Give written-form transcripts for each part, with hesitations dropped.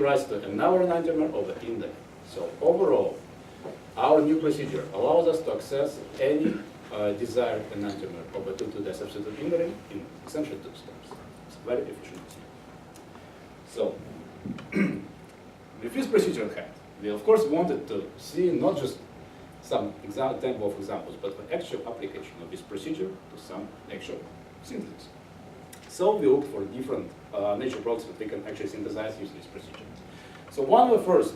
rise to another enantiomer of the index. So overall, our new procedure allows us to access any desired enantiomer of a 2,2-substituted indolin in essentially 2 steps. It's very efficient. So with this procedure in hand, we of course wanted to see not just some example of examples, but the actual application of this procedure to some actual synthesis. So we looked for different nature products that we can actually synthesize using this procedure. So one of the first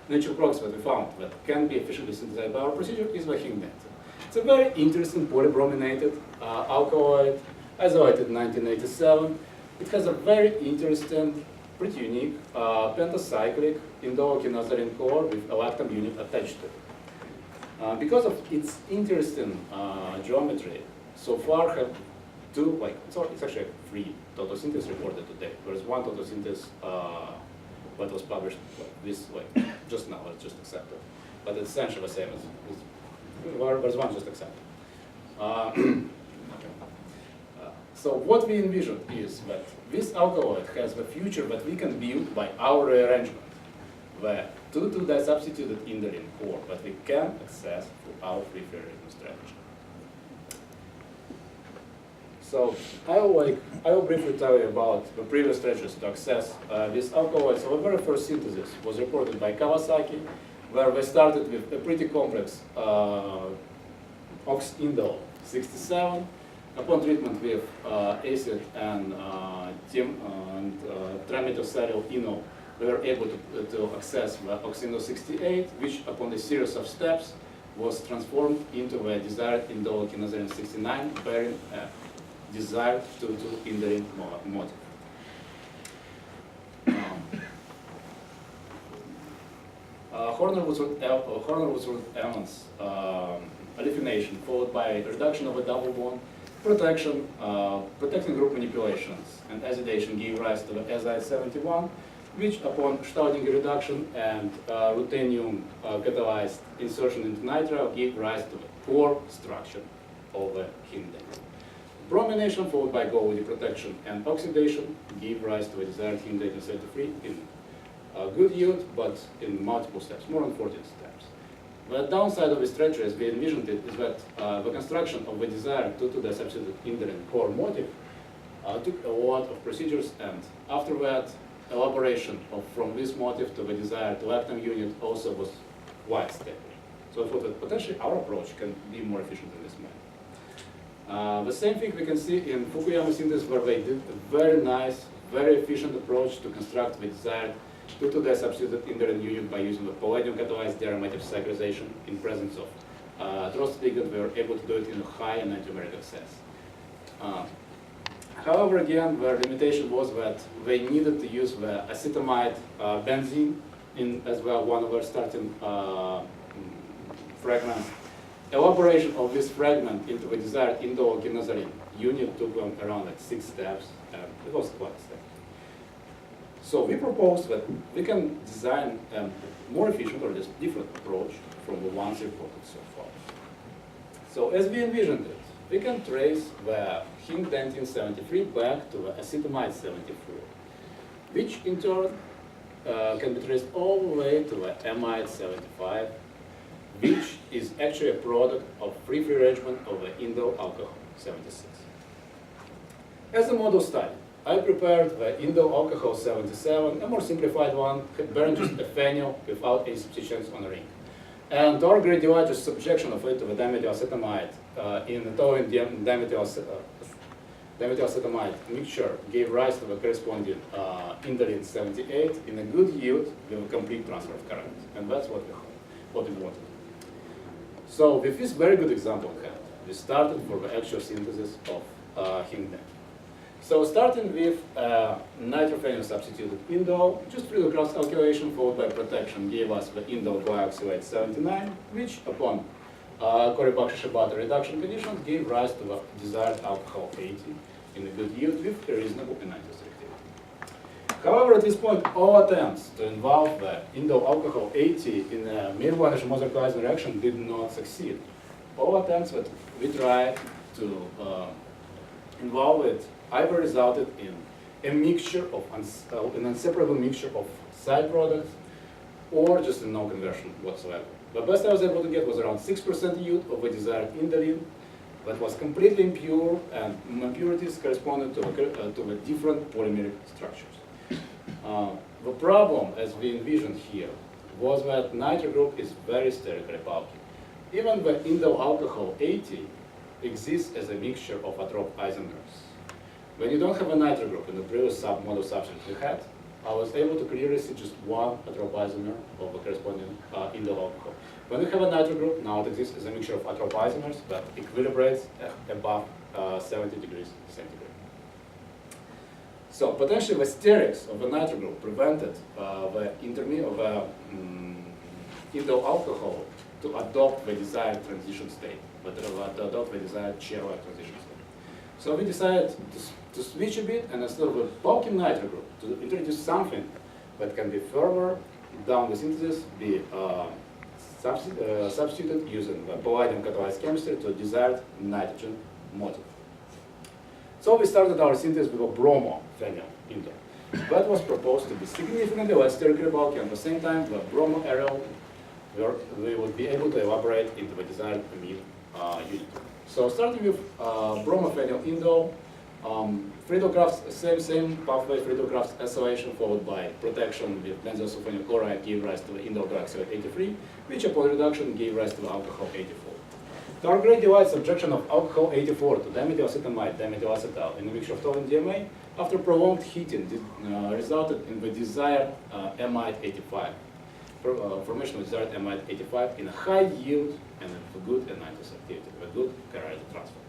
nature products that we found that can be efficiently synthesized by our procedure is the hingdentin. It's a very interesting polybrominated alkaloid, isolated in 1987. It has a very interesting, pretty unique pentacyclic indole-quinazoline core with a lactam unit attached to it. Because of its interesting geometry, so far have two, it's actually 3 photosynthesis reported today. There's one photosynthesis that was published just now, it's just accepted. But it's essentially the same as, there's one just accepted. So what we envisioned is that this alkaloid has the future that we can build by our rearrangement, the 2,2-disubstituted indolin core that we can access through our free rearrangement strategy. So I will briefly tell you about the previous strategies to access this alkaloid. So the very first synthesis was reported by Kawasaki, where they started with a pretty complex ox-indole 67. Upon treatment with acid and trimethyl enol, we were able to access the oxindole 68, which upon a series of steps was transformed into the desired indole-quinazoline 69, bearing a desired 2,2-indolin motif. Horner-Woodsworth-Emmons alephination followed by reduction of a double bond, protection, protecting group manipulations, and azidation gave rise to the azide 71, which upon Staudinger reduction and ruthenium catalyzed insertion into nitrile gave rise to the core structure of the hingdentin. Bromination followed by Golgi protection and oxidation gave rise to a desired hingdentin 33 in good yield, but in multiple steps, more than 14 steps. The downside of this strategy, as we envisioned it, is that the construction of the desired 2,2-disubstituted indolin core motif took a lot of procedures, and after that, elaboration from this motif to the desired lactam unit also was quite stable. So I thought that potentially our approach can be more efficient in this manner. The same thing we can see in Fukuyama synthesis, where they did a very nice, very efficient approach to construct the desired 2,2-disubstituted indolin unit by using the palladium-catalyzed diaromatic cyclization in presence of Trost ligand. We were able to do it in a high enantiomeric excess. However, again, the limitation was that they needed to use the acetamide benzene in as well, one of our starting fragments. Elaboration of this fragment into the desired indole-quinazoline unit took them around 6 steps, and it was quite a step. So we proposed that we can design a more efficient or just different approach from the ones reported so far. So as we envisioned it, we can trace the hingdentin 73 back to the acetamide 74, which in turn can be traced all the way to the amide 75, which is actually a product of free rearrangement of the indole alcohol 76. As a model study, I prepared the indole alcohol 77, a more simplified one, bearing just a phenyl without any substitutions on a ring. And our great delight, just subjection of it to the dimethylacetamide in the toluene dimethylacetamide mixture gave rise to the corresponding indolin 78 in a good yield with a complete transfer of current. And that's what we wanted. So with this very good example in hand, we started for the actual synthesis of hingdentin. So starting with nitrophenyl substituted indole, just through the cross calculation followed by protection gave us the indole glyoxylate 79, which upon Corey-Bakshi-Shibata reduction conditions gave rise to the desired alcohol 80 in a good yield with a reasonable enantioselectivity. However, at this point, all attempts to involve the indole alcohol 80 in a Meerwan-Moser-Kleisen reaction did not succeed. All attempts that we tried to involve it either resulted in a mixture of an inseparable mixture of side products, or just a no conversion whatsoever. The best I was able to get was around 6% yield of a desired indolene that was completely impure, and impurities corresponded to the different polymeric structures. The problem, as we envisioned here, was that nitro group is very sterically bulky. Even the indole alcohol 80 exists as a mixture of atrop isomers. When you don't have a nitro group in the previous model substance we had, I was able to clearly see just one atrop isomer of the corresponding indole alcohol. When we have a nitro group, now it exists as a mixture of atrop isomers that equilibrates above 70 degrees centigrade. So potentially the sterics of the nitro group prevented the indole alcohol to adopt the desired transition state, but to adopt the desired chair-like transition state. So we decided to switch a bit, and instead of a bulky nitro group, to introduce something that can be further down the synthesis, be substituted using the palladium catalyzed chemistry to a desired nitrogen motif. So we started our synthesis with a bromo-phenyl indole. That was proposed to be significantly less sterically bulky, and at the same time, the bromo aryl, we would be able to elaborate into the desired amine unit. So starting with bromo-phenyl indole, Friedel-Crafts, same pathway, Friedel-Crafts acylation followed by protection with benzoylsulfonyl chloride gave rise to the indole dioxide 83, which upon reduction gave rise to the alcohol 84. Our great delight subjection of alcohol 84 to dimethylacetamide, dimethylacetal in a mixture of toluene and DMA after prolonged heating resulted in the desired amide 85, formation of desired amide 85 in a high yield and with good anions activity, with good chiral transfer.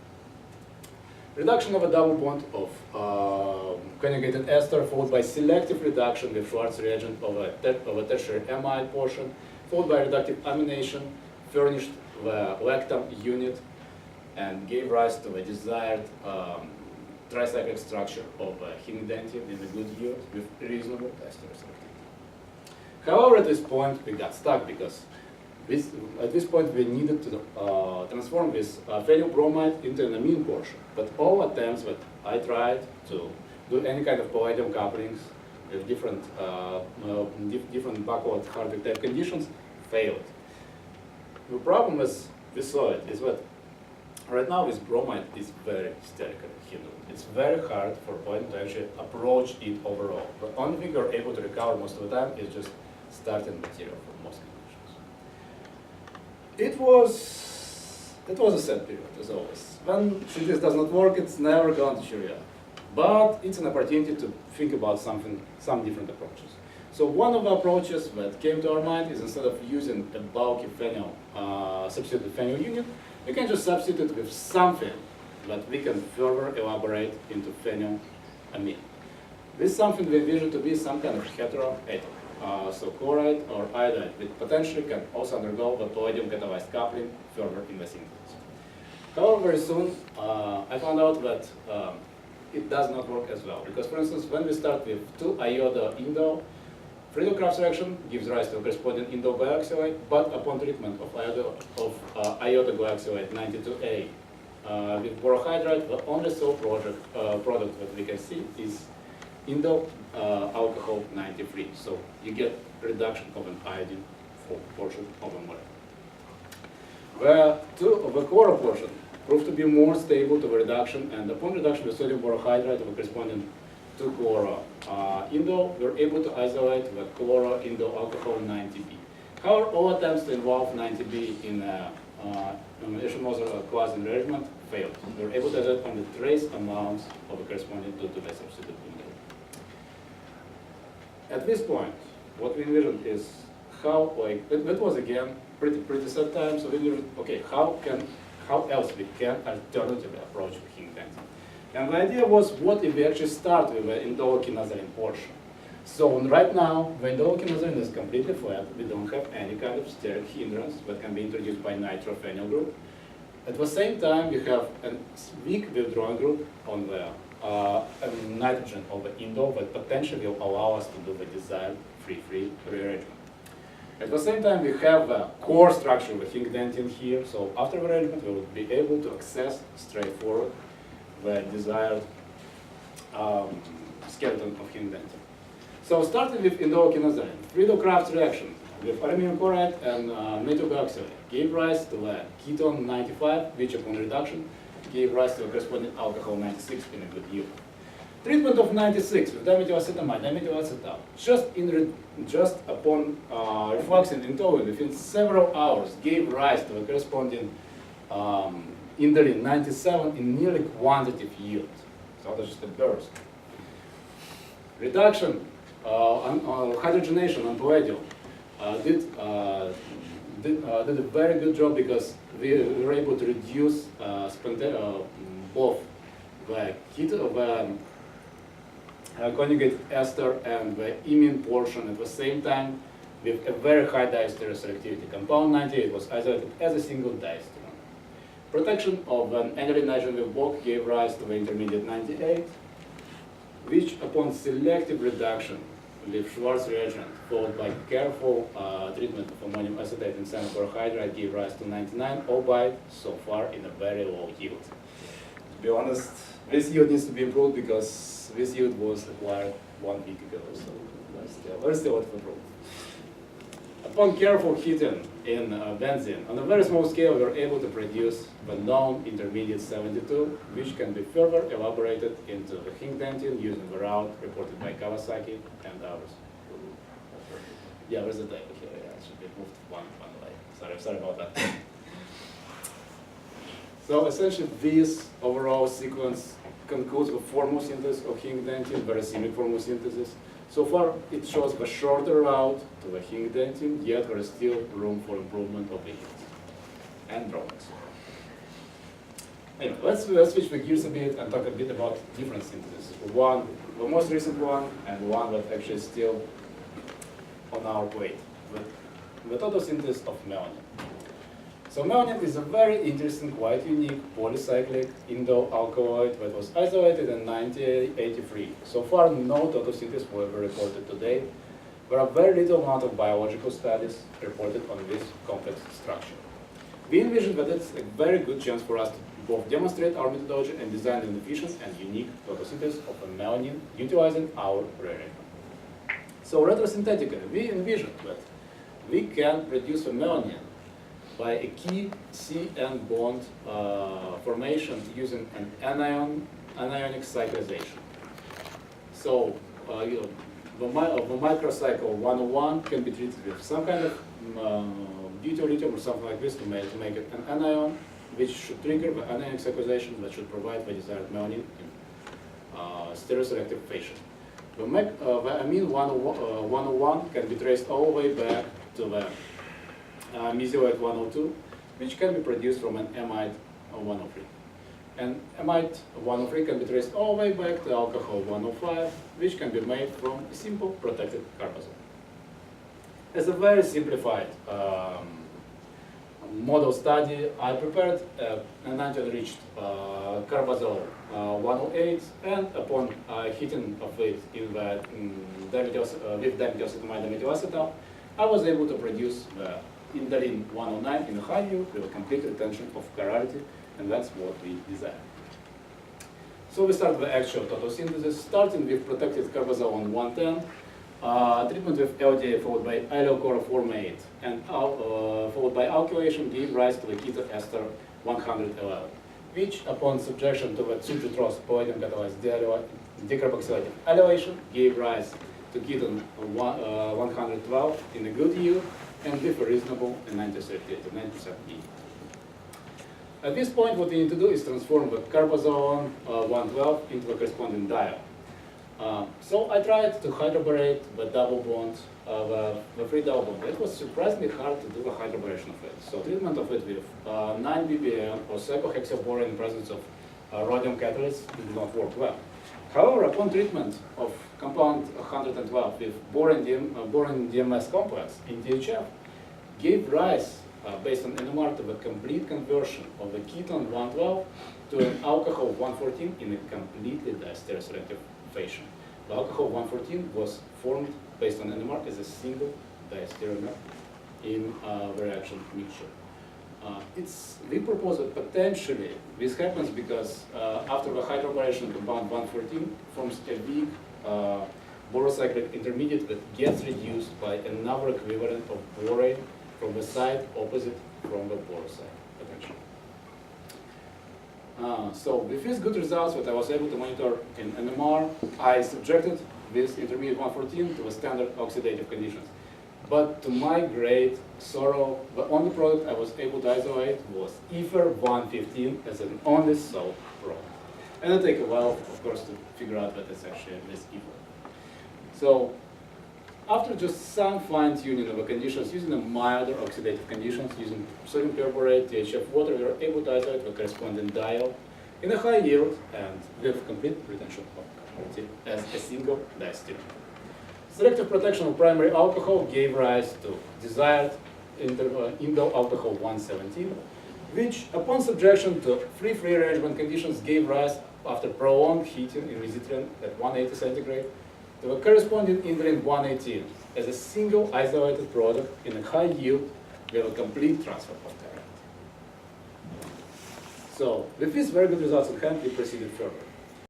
Reduction of a double bond of conjugated ester followed by selective reduction with Schwarz reagent of a tertiary amide portion, followed by reductive amination, furnished the lactam unit and gave rise to the desired tricyclic structure of hemidentine in a good yield with reasonable ester selectivity. However, at this point we got stuck because at this point we needed to transform this phenyl bromide into an amine portion. But all attempts that I tried to do any kind of palladium couplings with different backward Hardwick type conditions failed. The problem is, we saw it, is that right now this bromide is very sterically hindered. It's very hard for palladium to actually approach it overall. The only thing you're able to recover most of the time is just starting material for most conditions. It was a sad period, as always. When synthesis does not work, it's never going to cheer you up. But it's an opportunity to think about some different approaches. So one of the approaches that came to our mind is instead of using a bulky phenyl, substituted phenyl unit, we can just substitute with something that we can further elaborate into phenyl amine. This is something we envision to be some kind of heteroatom. So chloride or iodide, which potentially can also undergo the palladium catalyzed coupling further in the synthesis. However, very soon I found out that it does not work as well. Because for instance, when we start with 2-iodo indole, Friedel-Crafts reaction gives rise to a corresponding indole glyoxylate, but upon treatment of iodo glyoxylate 92A with borohydride, the only sole product that we can see is indole alcohol 93. So you get reduction of an iodine portion of a molecule. The chloro portion proved to be more stable to the reduction, and upon reduction with sodium borohydride of a corresponding 2-chloro indole, we were able to isolate the chloro indole alcohol 90B. However, all attempts to involve 90B in Eschenmoser class enrichment failed. We were able to isolate only trace amounts of the corresponding to the substitute indole. At this point, what we envisioned is how, that was again pretty sad time. So we envisioned, okay, how else we can alternatively approach the hemidentine. And the idea was, what if we actually start with the indole-quinazoline portion? So right now, the indole-quinazoline is completely flat. We don't have any kind of steric hindrance that can be introduced by nitrophenyl group. At the same time, we have a weak withdrawing group on the nitrogen of the indole that potentially will allow us to do the desired free-free rearrangement. At the same time, we have the core structure of the hemidentine here. So after the rearrangement, we will be able to access straightforward the desired skeleton of hingdentin. So starting with indole-kinosine, Friedel-Crafts reaction with aluminum chloride and methyl-dioxide gave rise to a ketone 95, which upon reduction gave rise to a corresponding alcohol 96 in a good yield. Treatment of 96 with dimethylacetamide, dimethylacetal, just upon refluxing in toluene within several hours gave rise to a corresponding indolin 97 in nearly quantitative yield. So that's just a burst. Reduction, hydrogenation on palladium did a very good job because we were able to reduce both the conjugate ester and the imine portion at the same time with a very high diester selectivity. Compound 98 was isolated as a single diester. Protection of an aniline nitrogen block gave rise to the intermediate 98, which upon selective reduction with Schwarz reagent followed by careful treatment of ammonium acetate and cyanochlorhydride gave rise to 99, albeit so far in a very low yield. To be honest, this yield needs to be improved because this yield was acquired 1 week ago, so there's still a lot of improvement. Upon careful heating in benzene, on a very small scale, we were able to produce the known intermediate 72, which can be further elaborated into the hingdentin using the route reported by Kawasaki and others. Yeah, where's the table here? Yeah, it should be moved one way. Sorry about that. So essentially, this overall sequence concludes the formal synthesis of hingdentin, very similar formal synthesis. So far, it shows the shorter route to the hingdentin, yet there is still room for improvement of the yields and drawbacks. Anyway, let's switch the gears a bit and talk a bit about different syntheses. One, the most recent one, and one that actually is still on our plate, the total synthesis of melanin. So melanin is a very interesting, quite unique polycyclic indole alkaloid that was isolated in 1983. So far, no total synthesis were reported today. There are very little amount of biological studies reported on this complex structure. We envision that it's a very good chance for us to both demonstrate our methodology and design an efficient and unique photosynthesis of a melanin utilizing our rarity. So retrosynthetically, we envision that we can produce a melanin by a key C-N bond formation using an anionic cyclization. So the microcycle 101 can be treated with some kind of deuterium or something like this to make it an anion, which should trigger the anionic cyclization that should provide the desired melanin in stereoselective fashion. The amine 101 can be traced all the way back to the mesoate 102, which can be produced from an amide 103. And amide 103 can be traced all the way back to alcohol 105, which can be made from a simple protected carbazole. As a very simplified model study, I prepared an anti-enriched carbazole 108, and upon heating of it in the with dimethylacetamide dimethylacetal, I was able to produce the indolin 109 in a high yield with a complete retention of chirality, and that's what we desired. So we start the actual total synthesis, starting with protected carbazole on 110, treatment with LDA followed by allyl-chloroformate, and followed by alkylation gave rise to the ketone ester 111, which upon subjection to the Tsuji-Trost palladium catalyzed decarboxylated allylation gave rise to ketone 112 in a good yield and with a reasonable and 90% E. At this point, what we need to do is transform the carbazole 112 into a corresponding diol. So I tried to hydroborate the double bond, the free double bond. It was surprisingly hard to do the hydroboration of it. So treatment of it with 9 ppm or cyclohexaborane in presence of rhodium catalyst did not work well. However, upon treatment of compound 112 with boron DMS complex in THF, gave rise, based on NMR, to the complete conversion of the ketone 112 to an alcohol 114 in a completely diastereoselective fashion. The alcohol 114 was formed based on NMR as a single diastereomer in the reaction mixture. We propose that potentially this happens because after the hydroboration, compound 114 forms a weak borocyclic intermediate that gets reduced by another equivalent of borate from the side opposite from the borocycle potential. So with these good results that I was able to monitor in NMR, I subjected this intermediate 114 to the standard oxidative conditions. But to my great sorrow, the only product I was able to isolate was ether 115 as an only salt product. And it'll take a while, of course, to figure out that it's actually this ether. So after just some fine-tuning of the conditions, using the milder oxidative conditions, using sodium perborate, THF water, we were able to isolate the corresponding diol in a high yield and with complete retention of capacity as a single diastereomere. Selective protection of primary alcohol gave rise to desired indole alcohol 117, which, upon subjection to free arrangement conditions, gave rise, after prolonged heating in mesitrin at 180 centigrade, to a corresponding indolin 118 as a single isolated product in a high yield with a complete transfer of current. So, with these very good results in hand, we proceeded further.